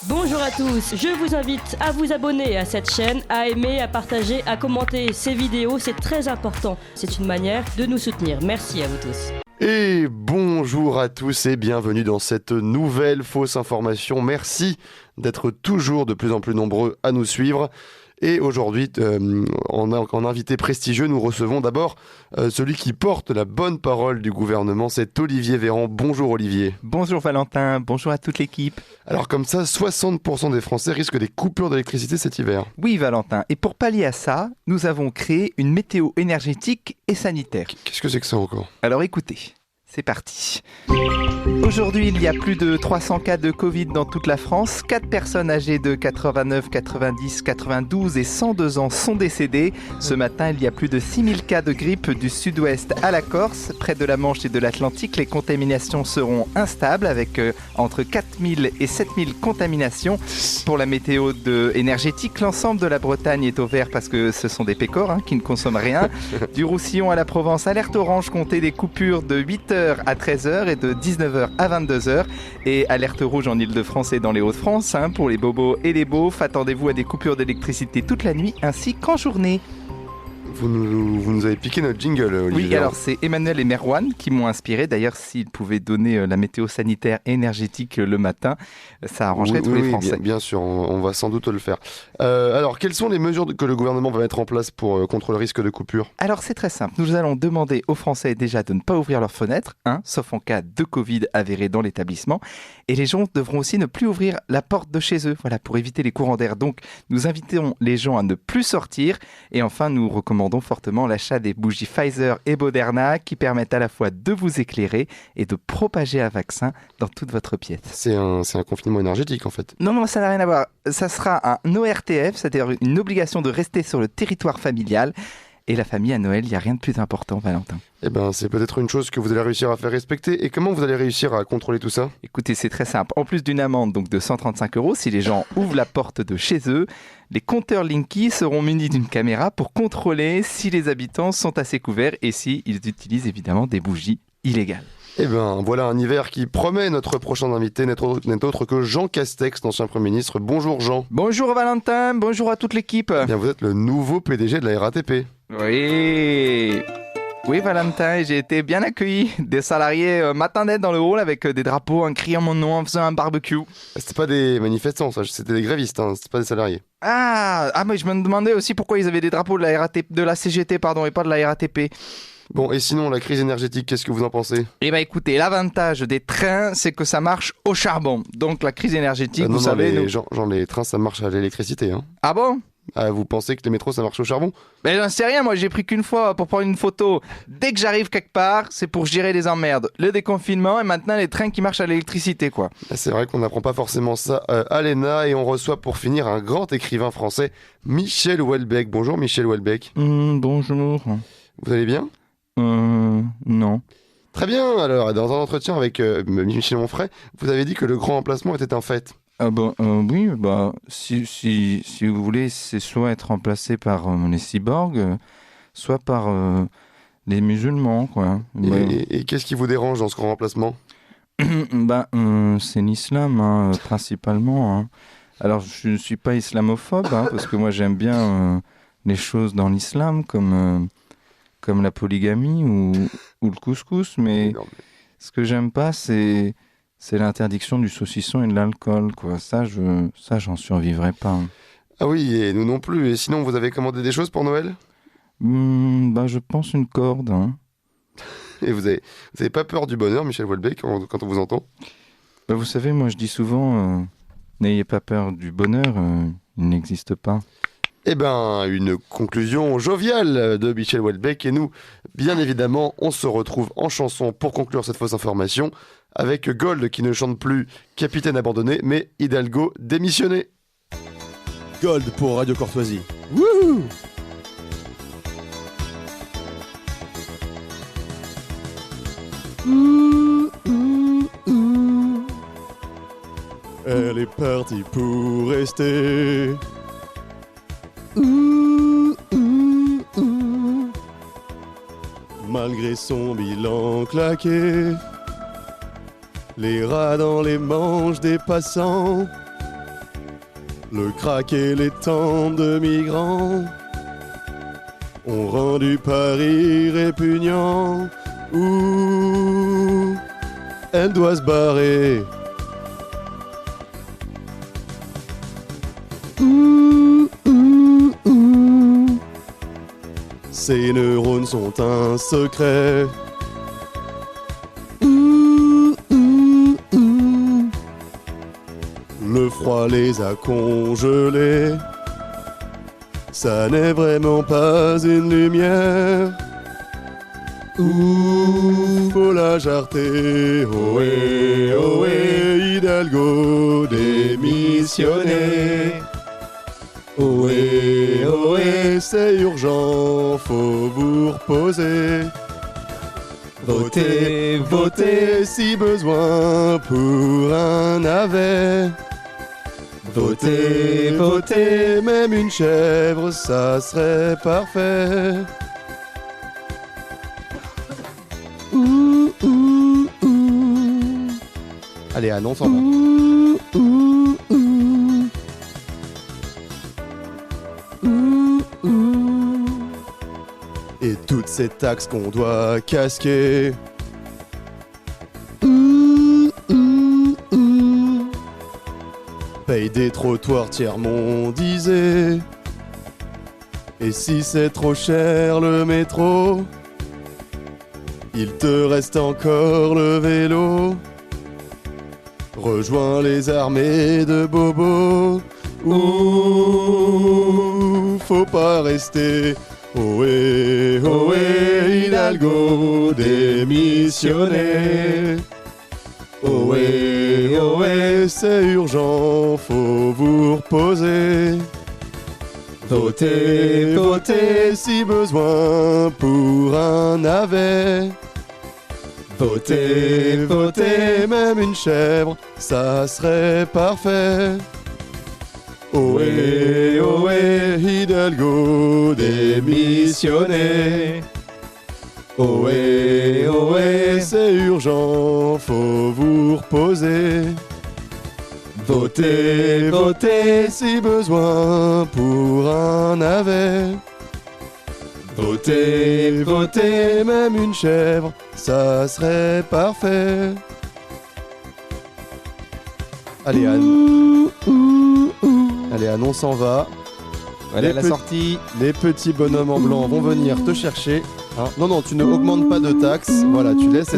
Bonjour à tous, je vous invite à vous abonner à cette chaîne, à aimer, à partager, à commenter ces vidéos, c'est très important. C'est une manière de nous soutenir. Merci à vous tous. Et bonjour à tous et bienvenue dans cette nouvelle fausse information. Merci d'être toujours de plus en plus nombreux à nous suivre. Et aujourd'hui, en invité prestigieux, nous recevons d'abord celui qui porte la bonne parole du gouvernement, c'est Olivier Véran. Bonjour Olivier. Bonjour Valentin, bonjour à toute l'équipe. Alors comme ça, 60% des Français risquent des coupures d'électricité cet hiver. Oui Valentin, et pour pallier à ça, nous avons créé une météo énergétique et sanitaire. Qu'est-ce que c'est que ça encore ? Alors écoutez, c'est parti. Aujourd'hui, il y a plus de 300 cas de Covid dans toute la France. 4 personnes âgées de 89, 90, 92 et 102 ans sont décédées. Ce matin, il y a plus de 6000 cas de grippe du sud-ouest à la Corse. Près de la Manche et de l'Atlantique, les contaminations seront instables avec entre 4000 et 7000 contaminations. Pour la météo énergétique, l'ensemble de la Bretagne est au vert parce que ce sont des pécores qui ne consomment rien. Du Roussillon à la Provence, alerte orange, comptez des coupures de 8h à 13h et de 19h à 22h. Et alerte rouge en Ile-de-France et dans les Hauts-de-France. Pour les bobos et les beaufs, attendez-vous à des coupures d'électricité toute la nuit ainsi qu'en journée. Vous nous avez piqué notre jingle, Olivier. Oui, alors c'est Emmanuel et Merwan qui m'ont inspiré. D'ailleurs, s'ils pouvaient donner la météo sanitaire et énergétique le matin, ça arrangerait tous les Français. Bien sûr, on va sans doute le faire. Alors, quelles sont les mesures que le gouvernement va mettre en place contre le risque de coupure ? Alors, c'est très simple. Nous allons demander aux Français déjà de ne pas ouvrir leurs fenêtres, sauf en cas de Covid avéré dans l'établissement. Et les gens devront aussi ne plus ouvrir la porte de chez eux, pour éviter les courants d'air. Donc, nous invitons les gens à ne plus sortir. Et enfin, nous recommandons fortement l'achat des bougies Pfizer et Moderna qui permettent à la fois de vous éclairer et de propager un vaccin dans toute votre pièce. C'est un confinement énergétique en fait. Non, ça n'a rien à voir. Ça sera un ORTF, c'est-à-dire une obligation de rester sur le territoire familial. Et la famille à Noël, il n'y a rien de plus important, Valentin. Eh bien, c'est peut-être une chose que vous allez réussir à faire respecter. Et comment vous allez réussir à contrôler tout ça ? Écoutez, c'est très simple. En plus d'une amende donc de 135 €, si les gens ouvrent la porte de chez eux, les compteurs Linky seront munis d'une caméra pour contrôler si les habitants sont assez couverts et s'ils utilisent évidemment des bougies illégales. Eh bien, voilà un hiver qui promet. Notre prochain invité n'est autre que Jean Castex, l'ancien Premier ministre. Bonjour Jean. Bonjour Valentin, bonjour à toute l'équipe. Eh bien, vous êtes le nouveau PDG de la RATP. Oui Valentin, j'ai été bien accueilli. Des salariés m'attendaient dans le hall avec des drapeaux en criant mon nom en faisant un barbecue. C'était pas des manifestants, ça, c'était des grévistes, c'était pas des salariés. Mais je me demandais aussi pourquoi ils avaient des drapeaux de la CGT et pas de la RATP. Bon, et sinon, la crise énergétique, qu'est-ce que vous en pensez ? Eh bien écoutez, l'avantage des trains, c'est que ça marche au charbon. Donc la crise énergétique, vous savez... les trains, ça marche à l'électricité. Ah bon ? Vous pensez que les métros, ça marche au charbon ? Mais j'en sais rien, moi j'ai pris qu'une fois pour prendre une photo. Dès que j'arrive quelque part, c'est pour gérer les emmerdes. Le déconfinement et maintenant les trains qui marchent à l'électricité, quoi. C'est vrai qu'on n'apprend pas forcément ça à l'ENA et on reçoit pour finir un grand écrivain français, Michel Houellebecq. Bonjour Michel Houellebecq. Bonjour. Vous allez bien ? Non. Très bien, alors dans un entretien avec Michel Onfray, vous avez dit que le grand emplacement était un fait. Oui, si vous voulez, c'est soit être remplacé par les cyborgs, soit par les musulmans, quoi. Et qu'est-ce qui vous dérange dans ce grand remplacement ? C'est l'islam, principalement. Alors, je ne suis pas islamophobe, parce que moi j'aime bien les choses dans l'islam, comme la polygamie ou le couscous, mais ce que j'aime pas, c'est l'interdiction du saucisson et de l'alcool, quoi. Ça, j'en survivrai pas. Ah oui, et nous non plus. Et sinon, vous avez commandé des choses pour Noël ? Je pense une corde. Et vous avez pas peur du bonheur, Michel Houellebecq, quand on vous entend ? Vous savez, moi je dis souvent, n'ayez pas peur du bonheur, il n'existe pas. Eh bien, une conclusion joviale de Michel Houellebecq. Et nous, bien évidemment, on se retrouve en chanson pour conclure cette fausse information avec Gold qui ne chante plus Capitaine abandonné, mais Hidalgo démissionné. Gold pour Radio Courtoisie. Wouhou! Elle est partie pour rester. Malgré son bilan claqué, les rats dans les manches des passants, Le crack et les temps de migrants ont rendu Paris répugnant. Ouh, elle doit se barrer. Ouh, ouh, ouh. Ses neurones sont un secret. Ouh, ouh, ouh. Le froid les a congelés. Ça n'est vraiment pas une lumière. Ouh, faut la jarreter. Ohé, ohé, Hidalgo démissionné. Ohé, ohé, c'est urgent, faut vous reposer. Votez, votez si besoin pour un navet. Votez, votez, même une chèvre, ça serait parfait. Ouh, ouh, ouh. Allez, Anne, on s'en va. Ouh, ouh, ouh. Ouh, ouh. Et toutes ces taxes qu'on doit casquer. Ouh, ouh, ouh. Paye des trottoirs tiers-mondisés. Et si c'est trop cher le métro, il te reste encore le vélo. Rejoins les armées de bobos. Ouh, faut pas rester. Ohé, ohé, Hidalgo démissionné. Ohé, ohé, c'est urgent, faut vous reposer. Votez, votez si besoin pour un navet. Votez, votez, même une chèvre, ça serait parfait. Ohé, ohé, Hidalgo démissionné. Ohé, ohé, c'est urgent, faut vous reposer. Votez, votez si besoin pour un navet. Votez, votez, même une chèvre, ça serait parfait. Allez, Anne. Ouh, ouh, ouh. Allez, Anne, on s'en va. Voilà Les la petits- sortie. Les petits bonhommes en blanc vont venir te chercher. Hein. Non, non, tu ne augmentes pas de taxes. Voilà, tu laisses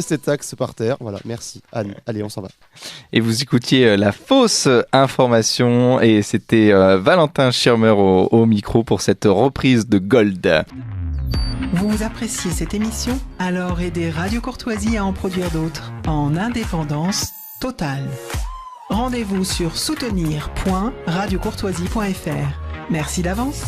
ces taxes par terre. Voilà, merci. Anne, allez, on s'en va. Et vous écoutiez la fausse information et c'était Valentin Schirmer au micro pour cette reprise de Gold. Vous appréciez cette émission? Alors aidez Radio Courtoisie à en produire d'autres en indépendance totale. Rendez-vous sur soutenir.radiocourtoisie.fr. Merci d'avance.